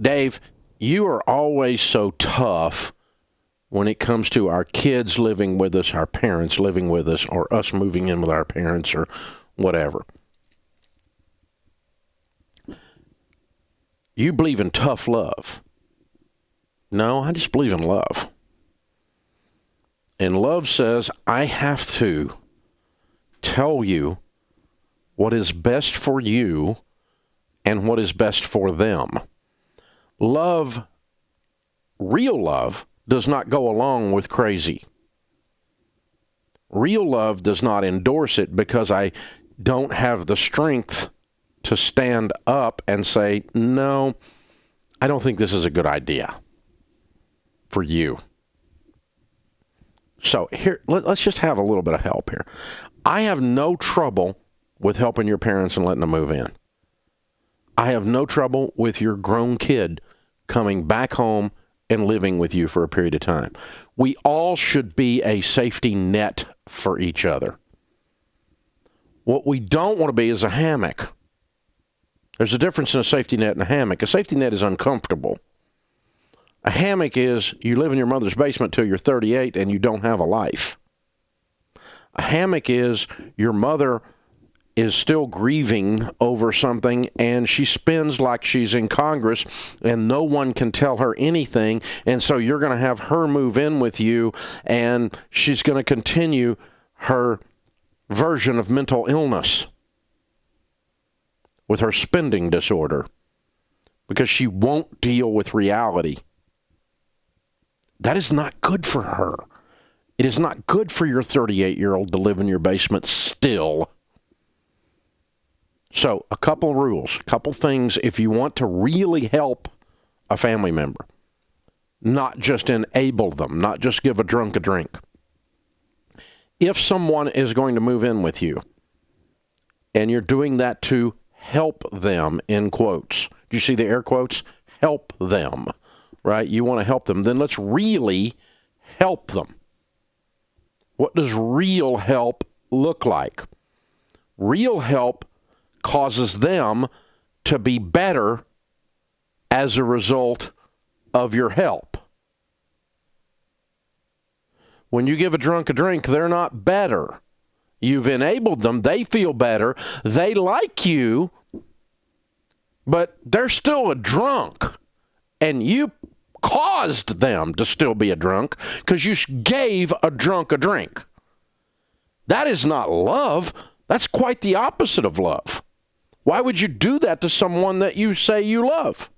Dave, you are always so tough when it comes to our kids living with us, our parents living with us, or us moving in with our parents or whatever. You believe in tough love. No, I just believe in love. And love says, I have to tell you what is best for you and what is best for them. Love, real love, does not go along with crazy. Real love does not endorse it because I don't have the strength to stand up and say, no, I don't think this is a good idea for you. So here, let's just have a little bit of help here. I have no trouble with helping your parents and letting them move in. I have no trouble with your grown kid coming back home and living with you for a period of time. We all should be a safety net for each other. What we don't want to be is a hammock. There's a difference in a safety net and a hammock. A safety net is uncomfortable. A hammock is you live in your mother's basement till you're 38 and you don't have a life. A hammock is your mother is still grieving over something and she spins like she's in Congress and no one can tell her anything, and so you're going to have her move in with you and she's going to continue her version of mental illness with her spending disorder because she won't deal with reality. That is not good for her. It is not good for your 38-year-old to live in your basement still. So, a couple rules, a couple things if you want to really help a family member, not just enable them, not just give a drunk a drink. If someone is going to move in with you, and you're doing that to help them, in quotes, do you see the air quotes? Help them, right? You want to help them, then let's really help them. What does real help look like? Real help causes them to be better as a result of your help. When you give a drunk a drink, they're not better. You've enabled them. They feel better. They like you, but they're still a drunk. And you caused them to still be a drunk because you gave a drunk a drink. That is not love. That's quite the opposite of love. Why would you do that to someone that you say you love?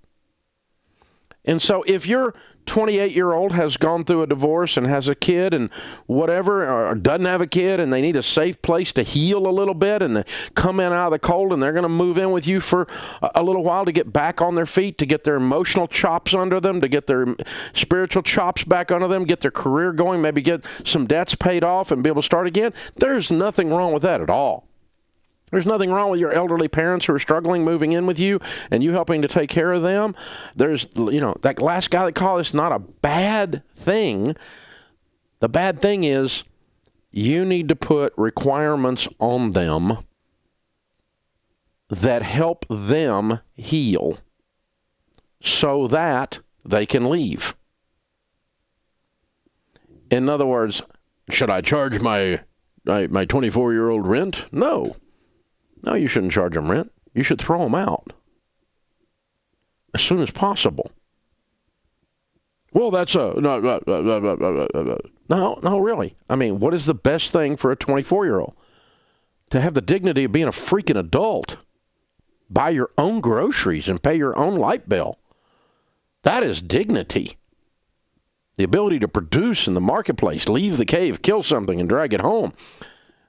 And so if your 28-year-old has gone through a divorce and has a kid and whatever, or doesn't have a kid and they need a safe place to heal a little bit and they come in out of the cold and they're going to move in with you for a little while to get back on their feet, to get their emotional chops under them, to get their spiritual chops back under them, get their career going, maybe get some debts paid off and be able to start again, there's nothing wrong with that at all. There's nothing wrong with your elderly parents who are struggling moving in with you and you helping to take care of them. There's, that last guy that called, it's not a bad thing. The bad thing is you need to put requirements on them that help them heal so that they can leave. In other words, should I charge my 24-year-old rent? No. No, you shouldn't charge them rent. You should throw them out as soon as possible. Well, that's no, really. I mean, what is the best thing for a 24-year-old? To have the dignity of being a freaking adult. Buy your own groceries and pay your own light bill. That is dignity. The ability to produce in the marketplace, leave the cave, kill something, and drag it home.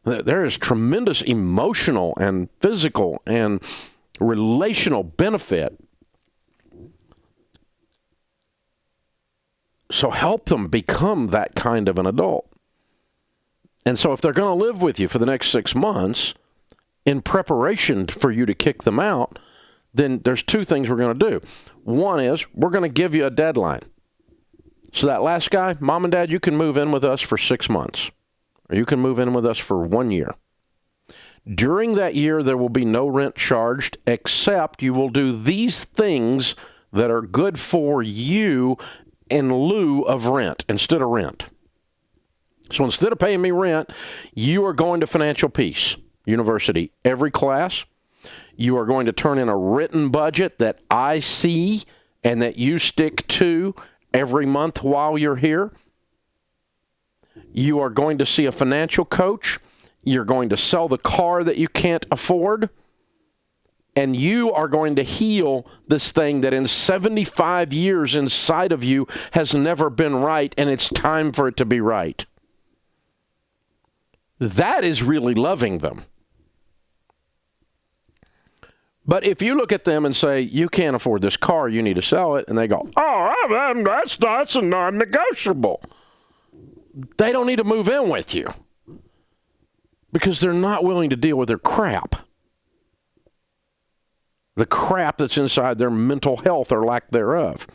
There is tremendous emotional and physical and relational benefit. So help them become that kind of an adult. And so if they're going to live with you for the next 6 months, in preparation for you to kick them out, then there's two things we're going to do. One is we're going to give you a deadline. So that last guy, Mom and Dad, you can move in with us for 6 months. Or you can move in with us for 1 year. During that year, there will be no rent charged, except you will do these things that are good for you in lieu of rent, instead of rent. So instead of paying me rent, you are going to Financial Peace University every class. You are going to turn in a written budget that I see and that you stick to every month while you're here. You are going to see a financial coach. You're going to sell the car that you can't afford. And you are going to heal this thing that in 75 years inside of you has never been right, and it's time for it to be right. That is really loving them. But if you look at them and say, you can't afford this car, you need to sell it, and they go, oh, that's a non-negotiable. They don't need to move in with you because they're not willing to deal with their crap. The crap that's inside their mental health or lack thereof.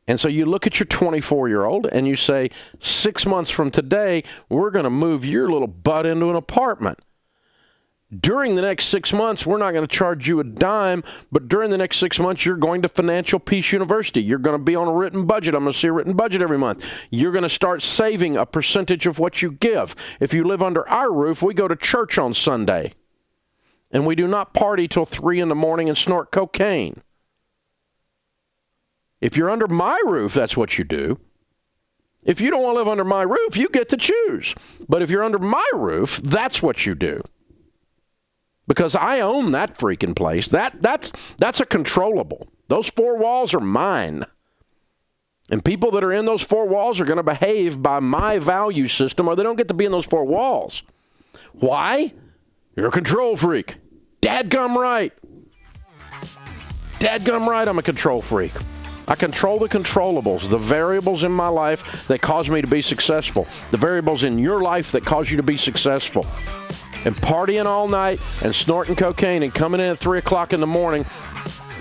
And so you look at your 24-year-old and you say, 6 months from today, we're going to move your little butt into an apartment. During the next 6 months, we're not going to charge you a dime, but during the next 6 months, you're going to Financial Peace University. You're going to be on a written budget. I'm going to see a written budget every month. You're going to start saving a percentage of what you give. If you live under our roof, we go to church on Sunday. And we do not party till 3 in the morning and snort cocaine. If you're under my roof, that's what you do. If you don't want to live under my roof, you get to choose. But if you're under my roof, that's what you do. Because I own that freaking place. That's a controllable. Those 4 walls are mine. And people that are in those 4 walls are going to behave by my value system, or they don't get to be in those 4 walls. Why? You're a control freak. Dadgum right. Dadgum right, I'm a control freak. I control the controllables, the variables in my life that cause me to be successful, the variables in your life that cause you to be successful. And partying all night and snorting cocaine and coming in at 3 o'clock in the morning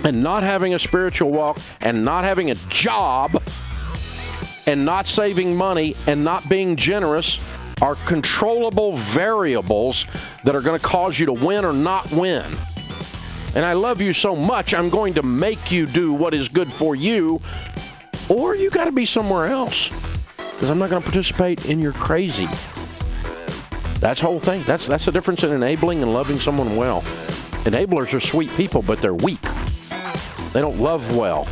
and not having a spiritual walk and not having a job and not saving money and not being generous are controllable variables that are going to cause you to win or not win. And I love you so much, I'm going to make you do what is good for you, or you got to be somewhere else, because I'm not going to participate in your crazy. That's the whole thing. That's the difference in enabling and loving someone well. Enablers are sweet people, but they're weak. They don't love well.